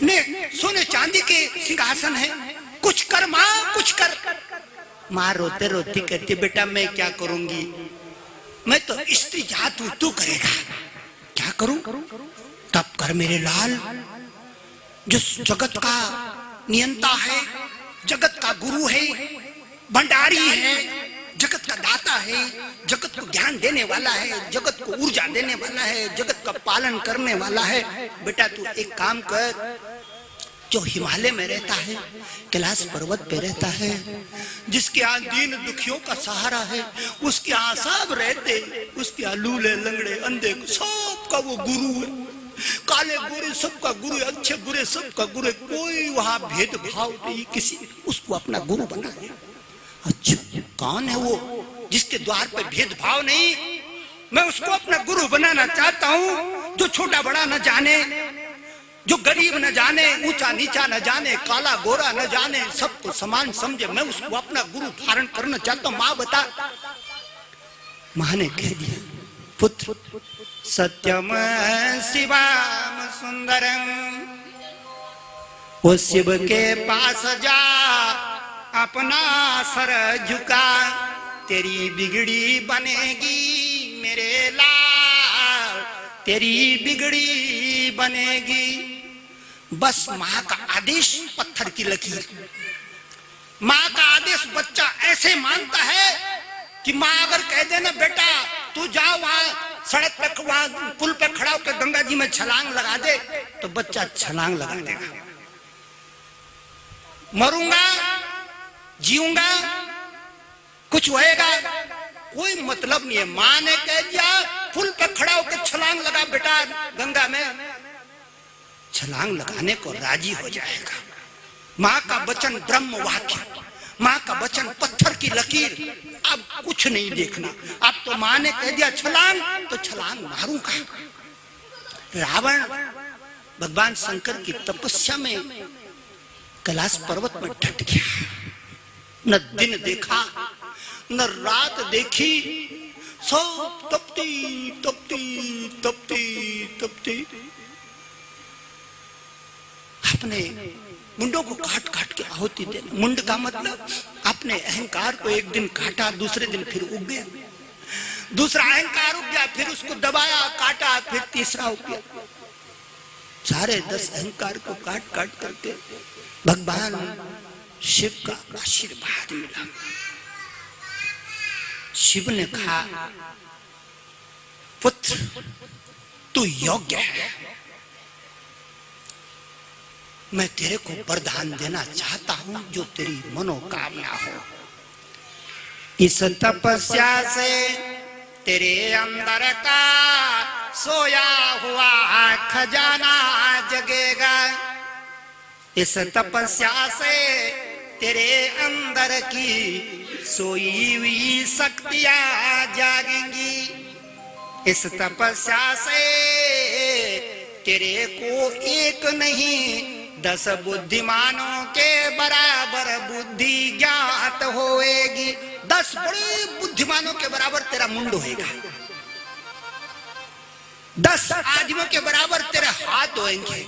ने सोने चांदी के सिंहासन है, कुछ कर माँ कुछ कर। माँ रोते रोती कहती बेटा मैं क्या करूंगी, मैं तो स्त्री जात हूं, तू करेगा। क्या करूं? तब कर मेरे लाल, जो जगत का नियंता है, जगत का गुरु है, भंडारी है, जगत का दाता है, जगत को ज्ञान देने वाला है, जगत को ऊर्जा देने वाला है, जगत का पालन करने वाला है। बेटा तू एक काम कर, जो हिमालय में रहता है, कैलाश पर्वत पे रहता है, जिसके यहाँ दीन दुखियों का सहारा है, उसके यहाँ सब रहते, उसके यहाँ लूले लंगड़े अंधे सबका वो गुरु है, काले गोरे सबका गुरु है, अच्छे बुरे सबका गुरु है, कोई वहां भेदभाव नहीं, किसी उसको अपना गुरु बना है। अच्छा कौन है वो जिसके द्वार पे भेदभाव नहीं? मैं उसको अपना गुरु बनाना चाहता हूँ, जो छोटा बड़ा न जाने, जो गरीब न जाने, ऊंचा नीचा न जाने, काला गोरा न जाने, सबको समान समझे, मैं उसको अपना गुरु धारण करना चाहता हूँ। माँ बता। माँ ने कह दिया पुत्र सत्यम शिवम सुंदरम, वो शिव के पास जा अपना सर झुका, तेरी बिगड़ी बनेगी मेरे लाल, तेरी बिगड़ी बनेगी। बस माँ का आदेश पत्थर की लकीर, माँ का आदेश बच्चा ऐसे मानता है कि माँ अगर कह देना बेटा तू जाओ वहां सड़क पे, वहां पुल पे खड़ा होकर गंगा जी में छलांग लगा दे, तो बच्चा छलांग लगा देगा। मरूंगा जीऊंगा कुछ होएगा कोई मतलब नहीं है। माँ ने कह दिया पुल पे खड़ा होकर छलांग लगा बेटा गंगा में, छलांग लगाने को राजी हो जाएगा। माँ का वचन ब्रह्म वाक्य, माँ का वचन पत्थर की लकीर, अब कुछ नहीं देखना। अब तो माँ ने कह दिया छलांग, तो छलांग मारूंगा। रावण भगवान शंकर की तपस्या में कैलाश पर्वत में डट गया, न दिन देखा न रात देखी, सब तपती तपती तपती तपती अपने मुंडों को काट काट के आहुति देना। मुंड का मतलब अपने अहंकार को एक दिन काटा, दूसरे दिन फिर उग गया, दूसरा अहंकार उग गया, फिर उसको दबाया काटा, फिर तीसरा उग गया। सारे 10 अहंकार को काट काट करके भगवान शिव का आशीर्वाद मिला। शिव ने कहा पुत्र तू योग्य है, मैं तेरे को वरदान देना चाहता हूं जो तेरी मनोकामना हो। इस तपस्या से तेरे अंदर का सोया हुआ खजाना जगेगा, इस तपस्या से तेरे अंदर की सोई हुई शक्तियां जागेंगी, इस तपस्या से तेरे को एक नहीं 10 बुद्धिमानों के बराबर बुद्धि ज्ञात होएगी। 10 बड़े बुद्धिमानों के बराबर तेरा मुंड होएगा, 10 आदमियों के बराबर तेरे हाथ होएंगे,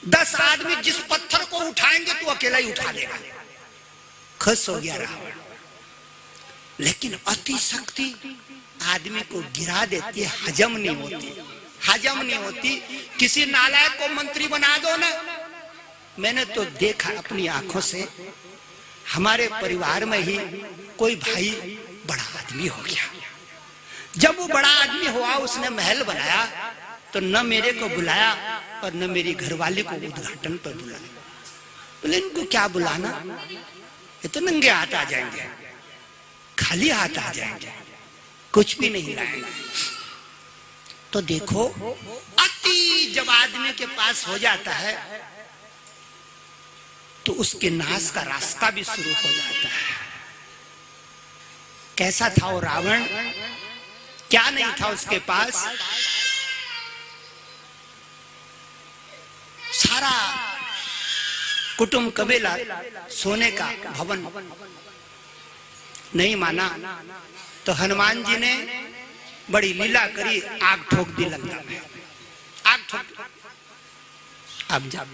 10 आदमी जिस पत्थर को उठाएंगे तू अकेला ही उठा लेगा। खुश हो गया रावण। लेकिन अति शक्ति आदमी को गिरा देती है, हजम नहीं होती, हजम नहीं होती। किसी नालायक को मंत्री बना दो ना, मैंने तो देखा अपनी आंखों से, हमारे परिवार में ही कोई भाई बड़ा आदमी हो गया, जब वो बड़ा आदमी हुआ उसने महल बनाया तो न मेरे को बुलाया और न मेरी घरवाली को उद्घाटन पर बुलाया। बोले इनको क्या बुलाना, ये तो नंगे हाथ आ जाएंगे, खाली हाथ आ जाएंगे, कुछ भी नहीं लाएंगे। तो देखो अति जब आदमी के पास हो जाता है तो उसके नाश का रास्ता भी शुरू हो जाता है। कैसा था वो रावण, क्या नहीं था उसके पास, सारा कुटुंब कबीला, सोने का भवन। नहीं माना तो हनुमान जी ने बड़ी लीला करी, आग ठोक दी लंका में, आग ठोक। अब जा।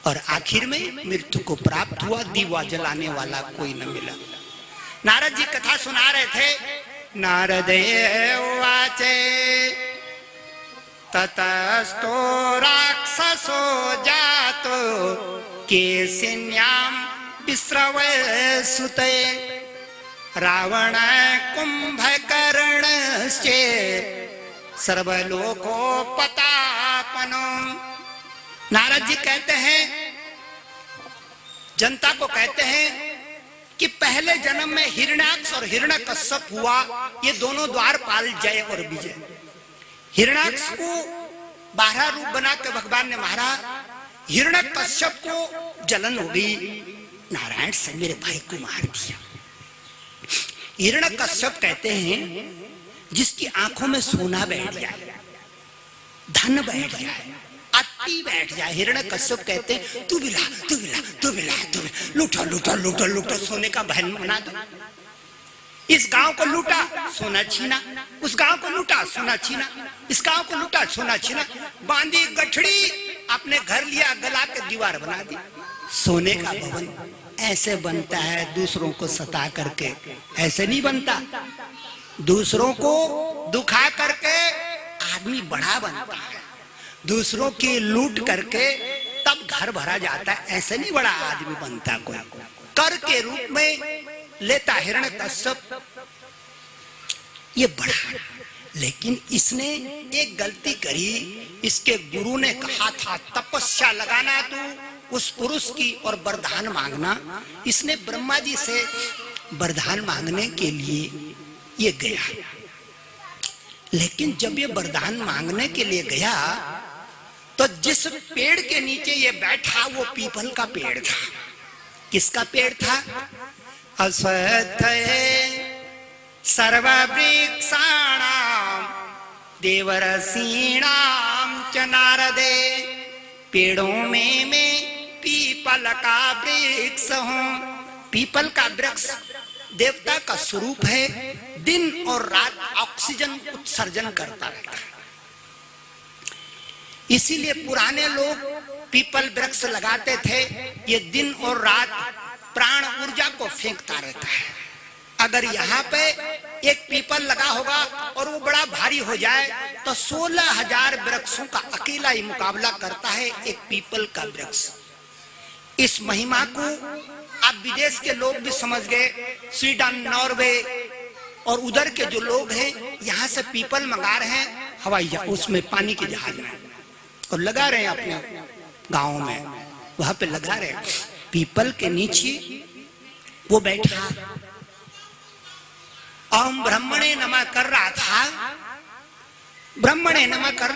और आखिर में मृत्यु को प्राप्त हुआ, दीवा जलाने वाला कोई न मिला। नारद जी कथा सुना रहे थे। नारद वाचे ततस्तो राक्षसो जातो केशिन्याम विस्रवय सुते रावण कुंभकर्णश्चे सर्वलोको पतापनो। नारद जी कहते हैं, जनता को कहते हैं कि पहले जन्म में हिरण्याक्ष और हिरण्यकश्यप हुआ, ये दोनों द्वारपाल जय और विजय। हिरण्याक्ष को 12 रूप बना के भगवान ने मारा, हिरण्यकश्यप को जलन हो गई, नारायण से मेरे भाई को मार दिया। हिरण्यकश्यप कहते हैं जिसकी आंखों में सोना बैठ जाए, धन बैठ जाए, अति बैठ जाए। हिरण्यकश्यप कहते हैं तू भी ला, तू भी ला, तू भी ला, तू भी लूटो लूटो लूटो लूटो, सोने का बहन बना दो। इस गांव को लूटा, सोना छीना, उस गांव को लूटा, सोना छीना, इस गांव को लूटा, सोना छीना, बांधी गठड़ी, अपने घर लिया, गला के दीवार बना दी। सोने का भवन ऐसे बनता है दूसरों को सता करके, ऐसे नहीं बनता। दूसरों को दुखा करके आदमी बड़ा बनता है, दूसरों की लूट करके तब घर भरा जाता है, ऐसे नहीं बड़ा आदमी बनता कोई। कर के रूप में लेता हिरण्यकश्यप, ये बड़ा। लेकिन इसने एक गलती करी, इसके गुरु ने कहा था तपस्या लगाना तू उस पुरुष की और वरदान मांगना। इसने ब्रह्मा जी से वरदान मांगने के लिए ये गया, लेकिन जब ये वरदान मांगने के लिए गया तो जिस पेड़ के नीचे ये बैठा वो पीपल का पेड़ था। किसका पेड़ था? अश्वत्थये सर्ववृक्षाणां देवर्षीणां च नारदे। पेड़ों में मैं पीपल का वृक्ष हूं। पीपल का वृक्ष देवता का स्वरूप है, दिन और रात ऑक्सीजन उत्सर्जन करता रहता है। इसीलिए पुराने लोग पीपल वृक्ष लगाते थे, ये दिन और रात प्राण ऊर्जा को फेंकता रहता है। अगर यहाँ पे एक पीपल लगा होगा और वो बड़ा भारी हो जाए तो 16,000 वृक्षों का अकेला ही मुकाबला करता है एक पीपल का वृक्ष। इस महिमा को अब विदेश के लोग भी समझ गए, स्वीडन, नॉर्वे और उधर के जो लोग हैं यहाँ से पीपल मंगा रहे हैं हवाई जहाज, उसमें पानी के जहाज में, और लगा रहे हैं अपने गाँव में, वहां पे लगा रहे हैं। पीपल के नीचे वो बैठा ओम ब्रह्मणे नमः कर रहा था। ब्रह्मणे नमः कर